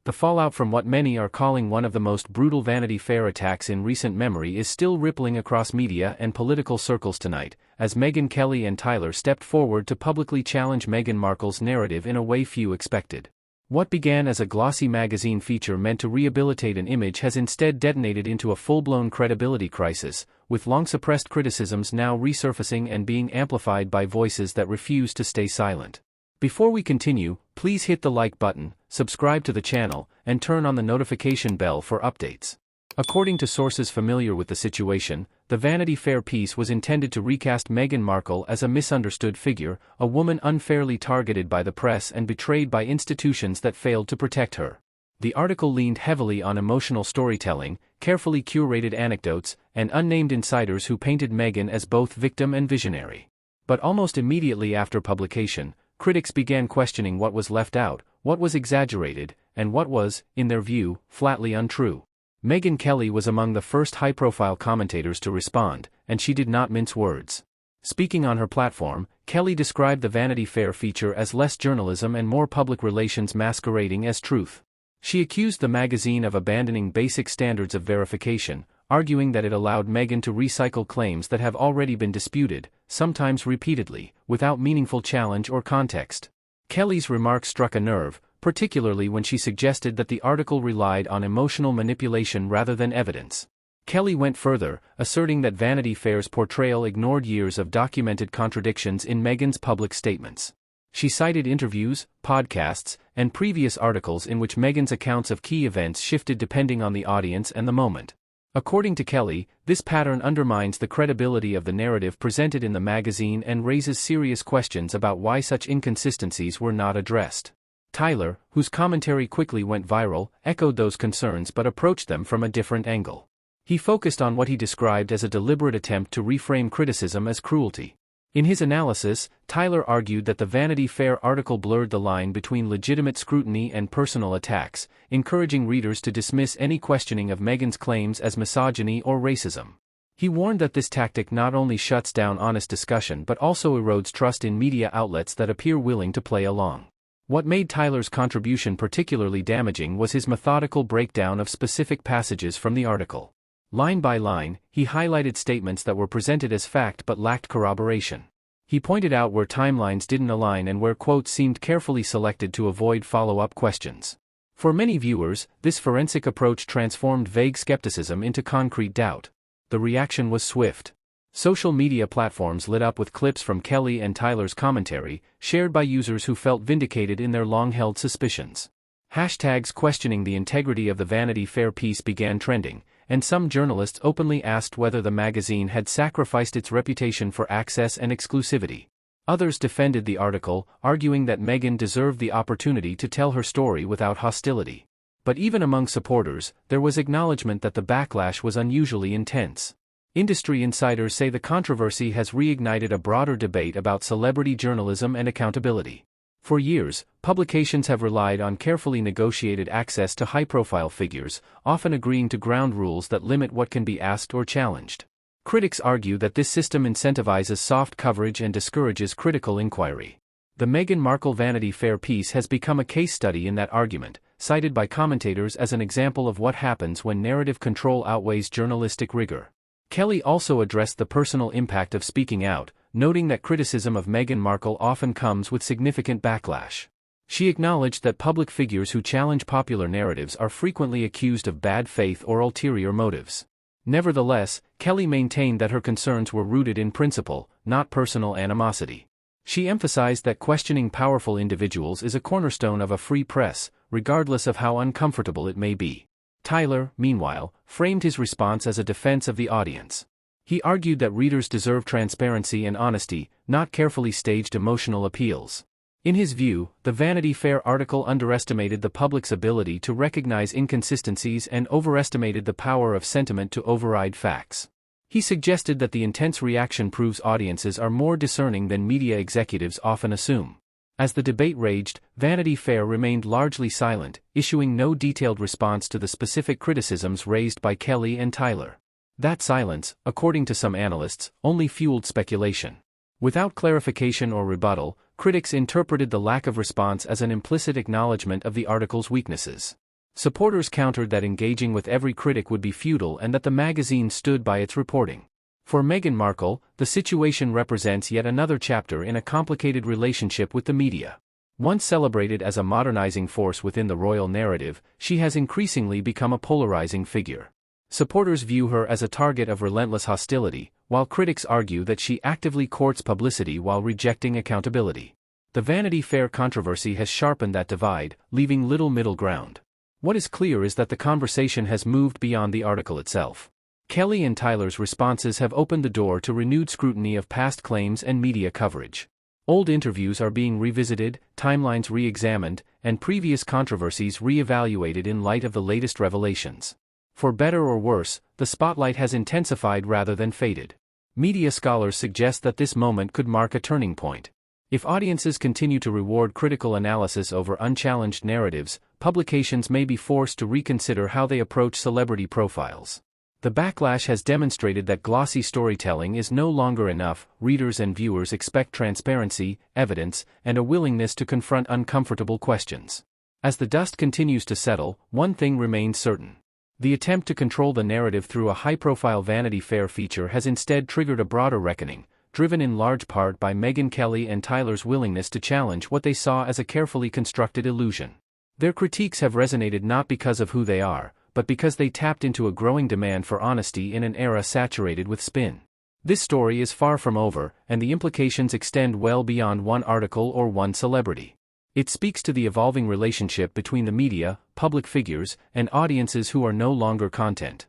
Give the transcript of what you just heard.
The fallout from what many are calling one of the most brutal Vanity Fair attacks in recent memory is still rippling across media and political circles tonight, as Megyn Kelly and Tyler stepped forward to publicly challenge Meghan Markle's narrative in a way few expected. What began as a glossy magazine feature meant to rehabilitate an image has instead detonated into a full-blown credibility crisis, with long-suppressed criticisms now resurfacing and being amplified by voices that refuse to stay silent. Before we continue, please hit the like button, subscribe to the channel, and turn on the notification bell for updates. According to sources familiar with the situation, the Vanity Fair piece was intended to recast Meghan Markle as a misunderstood figure, a woman unfairly targeted by the press and betrayed by institutions that failed to protect her. The article leaned heavily on emotional storytelling, carefully curated anecdotes, and unnamed insiders who painted Meghan as both victim and visionary. But almost immediately after publication, critics began questioning what was left out, what was exaggerated, and what was, in their view, flatly untrue. Megyn Kelly was among the first high-profile commentators to respond, and she did not mince words. Speaking on her platform, Kelly described the Vanity Fair feature as less journalism and more public relations masquerading as truth. She accused the magazine of abandoning basic standards of verification, arguing that it allowed Meghan to recycle claims that have already been disputed, sometimes repeatedly, without meaningful challenge or context. Kelly's remarks struck a nerve, particularly when she suggested that the article relied on emotional manipulation rather than evidence. Kelly went further, asserting that Vanity Fair's portrayal ignored years of documented contradictions in Meghan's public statements. She cited interviews, podcasts, and previous articles in which Meghan's accounts of key events shifted depending on the audience and the moment. According to Kelly, this pattern undermines the credibility of the narrative presented in the magazine and raises serious questions about why such inconsistencies were not addressed. Tyler, whose commentary quickly went viral, echoed those concerns but approached them from a different angle. He focused on what he described as a deliberate attempt to reframe criticism as cruelty. In his analysis, Tyler argued that the Vanity Fair article blurred the line between legitimate scrutiny and personal attacks, encouraging readers to dismiss any questioning of Meghan's claims as misogyny or racism. He warned that this tactic not only shuts down honest discussion but also erodes trust in media outlets that appear willing to play along. What made Tyler's contribution particularly damaging was his methodical breakdown of specific passages from the article. Line by line, he highlighted statements that were presented as fact but lacked corroboration. He pointed out where timelines didn't align and where quotes seemed carefully selected to avoid follow-up questions. For many viewers, this forensic approach transformed vague skepticism into concrete doubt. The reaction was swift. Social media platforms lit up with clips from Kelly and Tyler's commentary, shared by users who felt vindicated in their long-held suspicions. Hashtags questioning the integrity of the Vanity Fair piece began trending, and some journalists openly asked whether the magazine had sacrificed its reputation for access and exclusivity. Others defended the article, arguing that Meghan deserved the opportunity to tell her story without hostility. But even among supporters, there was acknowledgement that the backlash was unusually intense. Industry insiders say the controversy has reignited a broader debate about celebrity journalism and accountability. For years, publications have relied on carefully negotiated access to high-profile figures, often agreeing to ground rules that limit what can be asked or challenged. Critics argue that this system incentivizes soft coverage and discourages critical inquiry. The Meghan Markle Vanity Fair piece has become a case study in that argument, cited by commentators as an example of what happens when narrative control outweighs journalistic rigor. Kelly also addressed the personal impact of speaking out, noting that criticism of Meghan Markle often comes with significant backlash. She acknowledged that public figures who challenge popular narratives are frequently accused of bad faith or ulterior motives. Nevertheless, Kelly maintained that her concerns were rooted in principle, not personal animosity. She emphasized that questioning powerful individuals is a cornerstone of a free press, regardless of how uncomfortable it may be. Tyler, meanwhile, framed his response as a defense of the audience. He argued that readers deserve transparency and honesty, not carefully staged emotional appeals. In his view, the Vanity Fair article underestimated the public's ability to recognize inconsistencies and overestimated the power of sentiment to override facts. He suggested that the intense reaction proves audiences are more discerning than media executives often assume. As the debate raged, Vanity Fair remained largely silent, issuing no detailed response to the specific criticisms raised by Kelly and Tyler. That silence, according to some analysts, only fueled speculation. Without clarification or rebuttal, critics interpreted the lack of response as an implicit acknowledgement of the article's weaknesses. Supporters countered that engaging with every critic would be futile and that the magazine stood by its reporting. For Meghan Markle, the situation represents yet another chapter in a complicated relationship with the media. Once celebrated as a modernizing force within the royal narrative, she has increasingly become a polarizing figure. Supporters view her as a target of relentless hostility, while critics argue that she actively courts publicity while rejecting accountability. The Vanity Fair controversy has sharpened that divide, leaving little middle ground. What is clear is that the conversation has moved beyond the article itself. Kelly and Tyler's responses have opened the door to renewed scrutiny of past claims and media coverage. Old interviews are being revisited, timelines re-examined, and previous controversies re-evaluated in light of the latest revelations. For better or worse, the spotlight has intensified rather than faded. Media scholars suggest that this moment could mark a turning point. If audiences continue to reward critical analysis over unchallenged narratives, publications may be forced to reconsider how they approach celebrity profiles. The backlash has demonstrated that glossy storytelling is no longer enough. Readers and viewers expect transparency, evidence, and a willingness to confront uncomfortable questions. As the dust continues to settle, one thing remains certain. The attempt to control the narrative through a high-profile Vanity Fair feature has instead triggered a broader reckoning, driven in large part by Meghan Kelly and Tyler's willingness to challenge what they saw as a carefully constructed illusion. Their critiques have resonated not because of who they are, but because they tapped into a growing demand for honesty in an era saturated with spin. This story is far from over, and the implications extend well beyond one article or one celebrity. It speaks to the evolving relationship between the media, public figures, and audiences who are no longer content.